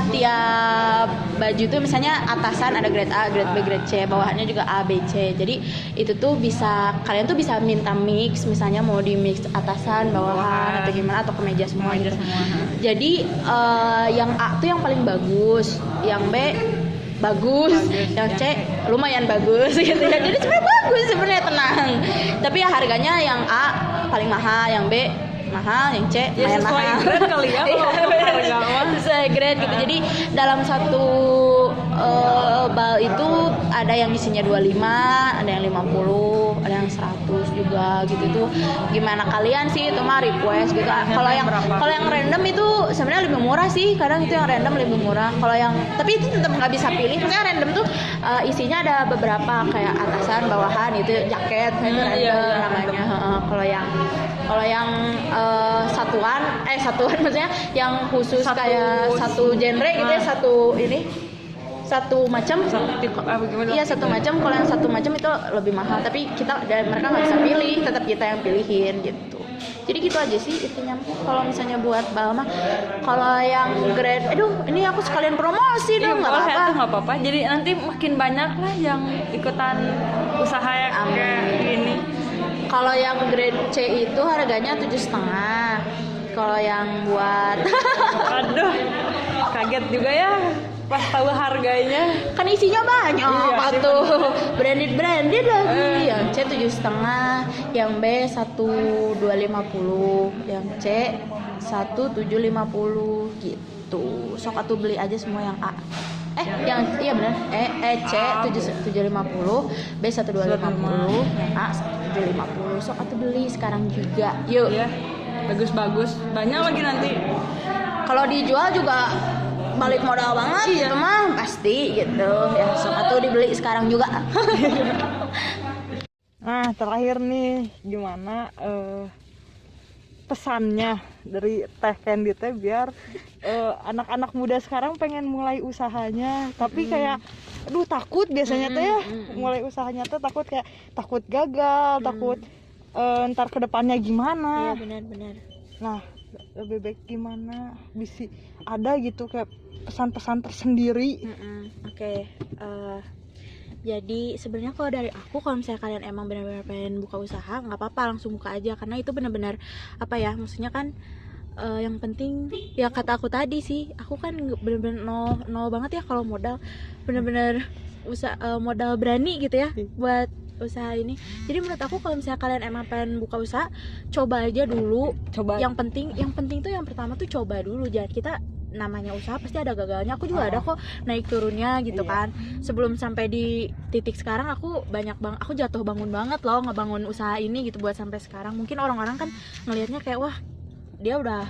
baju tuh misalnya atasan ada grade A, grade B, grade C, bawahannya juga A, B, C. Jadi itu tuh bisa kalian tuh bisa minta mix, misalnya mau di mix atasan, bawahan atau gimana atau kemeja semua gitu. Jadi yang A tuh yang paling bagus, yang B bagus, yang C lumayan bagus gitu ya. Jadi sebenarnya bagus sebenarnya, tenang. Tapi ya harganya yang A paling mahal, yang B mahal, yang C Ya lumayan sesuai mahal. grade kali ya kalau untuk harga mah. Sesuai grade gitu. Jadi dalam satu bal itu ada yang isinya 25, ada yang 50, ada yang 100 juga gitu tuh. Gimana kalian sih, itu mah request gitu. Kalau yang random itu sebenarnya lebih murah sih. Kadang itu yang random lebih murah. Kalau yang tapi itu tetap nggak bisa pilih. Misalnya random tuh isinya ada beberapa kayak atasan, bawahan itu jaket, itu random namanya. Kalau yang satuan maksudnya yang khusus kayak satu genre gitu ya, satu macam. Iya, satu macam. Kalau yang satu macam itu lebih mahal, tapi mereka nggak bisa pilih, tetap kita yang pilihin gitu. Jadi gitu aja sih intinya. Kalau misalnya buat balma, kalau yang grade, ini aku sekalian promosi dong, nggak apa-apa. Nggak apa-apa. Jadi nanti makin banyak lah yang ikutan usaha kayak gini. Kalau yang grade C itu harganya 7,5. Kalau yang buat Aduh, kaget juga ya pas tahu harganya. kan isinya banyak tuh, branded lagi. Yang C 7,5, yang B 1,250, yang C 1,750 gitu. Sok atuh beli aja semua yang A. Iya benar. C 750, B 1,250, yang A 1,750. Sok atuh beli sekarang juga. Yuk. Iya, bagus-bagus. Banyak lagi nanti. Kalau dijual juga balik modal banget gitu mah pasti gitu. Ya sok atuh dibeli sekarang juga. Nah, terakhir nih gimana pesannya dari Teh Candy teh biar anak-anak muda sekarang pengen mulai usahanya, tapi kayak takut biasanya teh ya mulai usahanya tuh takut gagal, takut ntar kedepannya gimana. Iya benar. Nah, lebih baik gimana bisa ada gitu kayak pesan-pesan tersendiri. Oke. Jadi sebenarnya kalau dari aku, kalau misalnya kalian emang benar-benar pengen buka usaha, nggak apa-apa, langsung buka aja, karena itu benar-benar maksudnya kan yang penting ya kata aku tadi sih, aku kan benar-benar nol banget ya kalau modal, benar-benar modal berani gitu ya buat usaha ini. Jadi menurut aku kalau misalnya kalian emang pengen buka usaha, coba aja dulu. Yang penting tuh yang pertama tuh coba dulu. Jangan kita namanya usaha pasti ada gagalnya. Aku juga ada kok naik turunnya gitu kan. Sebelum sampai di titik sekarang aku aku jatuh bangun banget loh ngebangun usaha ini gitu buat sampai sekarang. Mungkin orang-orang kan ngelihatnya kayak wah dia udah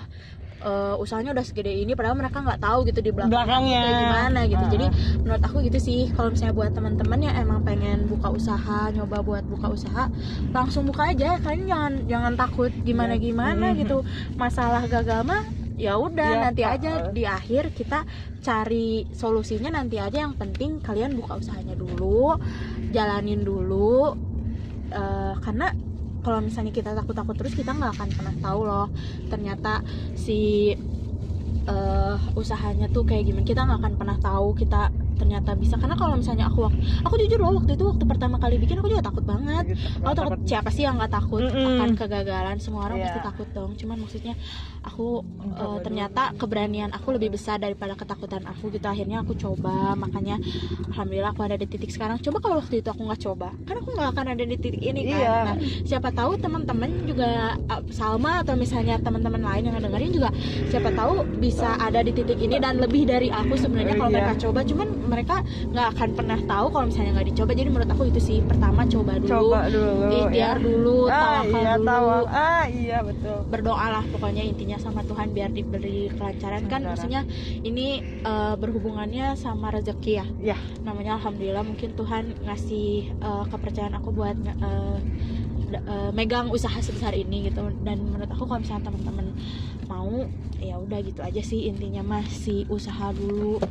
usahanya udah segede ini, padahal mereka nggak tahu gitu di belakangnya kayak gimana gitu. Jadi menurut aku gitu sih, kalau misalnya buat teman-teman yang emang pengen buka usaha, nyoba buat buka usaha, langsung buka aja. Kalian jangan takut gimana gitu. Masalah gagal mah ya udah nanti aja di akhir kita cari solusinya nanti aja. Yang penting kalian buka usahanya dulu, jalanin dulu, karena kalau misalnya kita takut terus, kita nggak akan pernah tahu loh ternyata si usahanya tuh kayak gimana. Kita nggak akan pernah tahu kita ternyata bisa. Karena kalau misalnya aku jujur loh, waktu pertama kali bikin aku juga takut banget. Aku takut, siapa sih yang nggak takut akan kegagalan? Semua orang pasti takut dong. Cuman maksudnya aku ternyata keberanian aku lebih besar daripada ketakutan aku gitu. Akhirnya aku coba, makanya alhamdulillah aku ada di titik sekarang. Coba kalau waktu itu aku nggak coba, kan aku nggak akan ada di titik ini kan. Nah, siapa tahu teman-teman juga Salma atau misalnya teman-teman lain yang dengerin juga siapa tahu bisa ada di titik ini dan lebih dari aku sebenarnya kalau mereka coba. Cuman mereka nggak akan pernah tahu kalau misalnya nggak dicoba. Jadi menurut aku itu sih, pertama coba dulu, ikhtiar dulu, tawakal dulu. Iya betul. Berdoalah pokoknya intinya sama Tuhan biar diberi kelancaran kan. Maksudnya ini berhubungannya sama rezeki ya. Namanya alhamdulillah mungkin Tuhan ngasih kepercayaan aku buat megang usaha sebesar ini gitu. Dan menurut aku kalau misalnya teman-teman mau, ya udah gitu aja sih intinya, masih usaha dulu.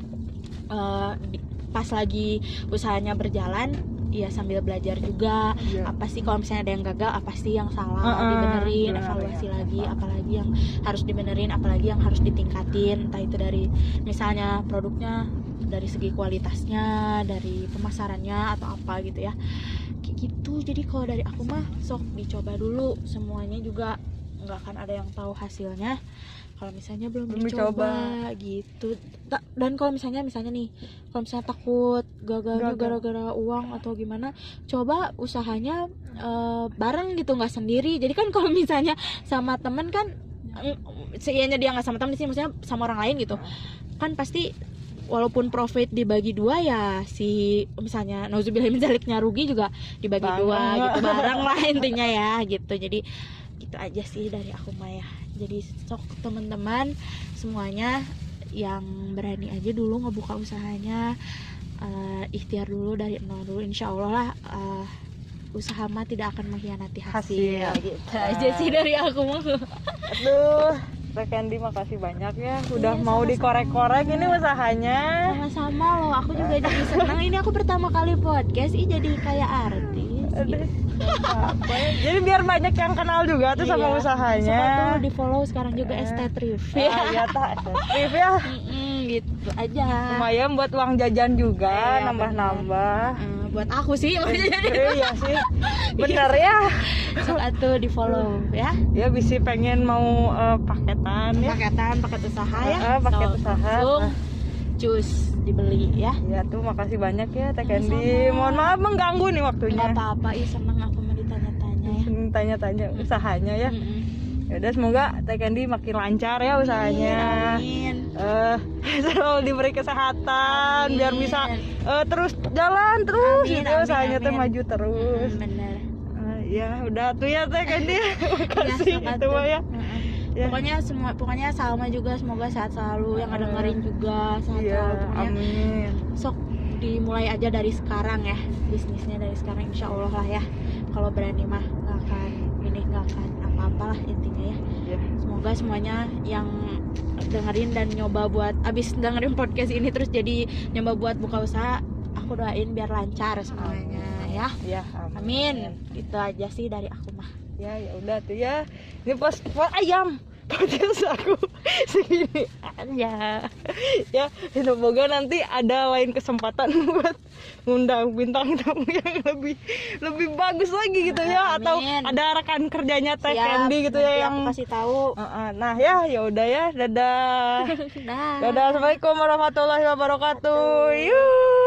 Pas lagi usahanya berjalan ya sambil belajar juga. Iya. Apa sih kalau misalnya ada yang gagal, apa sih yang salah, dibenerin, benar, evaluasi lagi, apalagi yang harus dibenerin, apalagi yang harus ditingkatin, entah itu dari misalnya produknya, dari segi kualitasnya, dari pemasarannya atau apa gitu ya, kayak gitu. Jadi kalau dari aku mah sok dicoba dulu, semuanya juga nggak akan ada yang tahu hasilnya kalau misalnya belum dicoba gitu. Dan kalau misalnya nih, kalau misalnya takut gagalnya gara-gara uang atau gimana, coba usahanya bareng gitu, nggak sendiri. Jadi kan kalau misalnya sama temen kan, seianya dia nggak sama temen sih, maksudnya sama orang lain gitu kan, pasti walaupun profit dibagi dua ya, si misalnya nauzubillah min zaliknya rugi juga dibagi dua gitu, bareng lah intinya ya gitu. Jadi gitu aja sih dari aku mah ya. Jadi sok teman-teman semuanya yang berani aja dulu ngebuka usahanya, ikhtiar dulu dari nol dulu, insya Allah lah usaha mah tidak akan mengkhianati hasil. Gitu aja sih dari aku mah. Aduh, Teh Candy makasih banyak ya udah mau sama-sama. dikorek-korek ini usahanya. Sama-sama loh, aku juga jadi senang. Ini aku pertama kali podcast, jadi kayak artis gitu. Apa ya? Jadi biar banyak yang kenal juga tuh sama usahanya. Siapa tuh di follow sekarang juga Estetrif. Iya tak, Estetrif ya. Gitu aja. Lumayan buat uang jajan juga, Iya, nambah-nambah. Buat aku sih maksudnya. Iya sih, bener ya. Sok atuh di follow ya. Ya bisa pengen mau paketan ya. Paket usaha ya. Paket Sok, usaha. langsung cus dibeli ya. Ya tuh makasih banyak ya Teh Candy. Sama-sama. Mohon maaf mengganggu nih waktunya. Nggak apa-apa, seneng aku mau ditanya-tanya ya. Tanya-tanya usahanya ya. Ya udah, semoga Teh Candy makin lancar ya usahanya. Amin. Selalu diberi kesehatan. Amin. Biar bisa terus jalan terus Amin, gitu, amin, usahanya tuh amin. maju terus. Bener. Ya udah tuh ya Teh Candy. Makasih sok gitu atuh. ya. Ya. Pokoknya Salma juga semoga sehat selalu, yang dengerin juga sehat Iya, selalu. Pokoknya amin. sok dimulai aja dari sekarang ya, bisnisnya dari sekarang, insya Allah lah ya. Kalau berani mah nggak akan apa-apalah intinya ya. Ya. Semoga semuanya yang dengerin dan nyoba buat abis dengerin podcast ini terus jadi nyoba buat buka usaha, aku doain biar lancar semuanya ya. Ya, Amin. Itu aja sih dari aku mah. Ya udah tuh ya. Ini pas ayam podcast aku segini aja ya. Semoga nanti ada lain kesempatan buat ngundang bintang tamu yang lebih bagus lagi gitu ya. Amin. Atau ada rekan kerjanya Teh Siap, Candy gitu nanti ya yang aku kasih tahu. nah ya udah ya, dadah. Dah. Dadah, assalamualaikum warahmatullahi wabarakatuh. Yuh.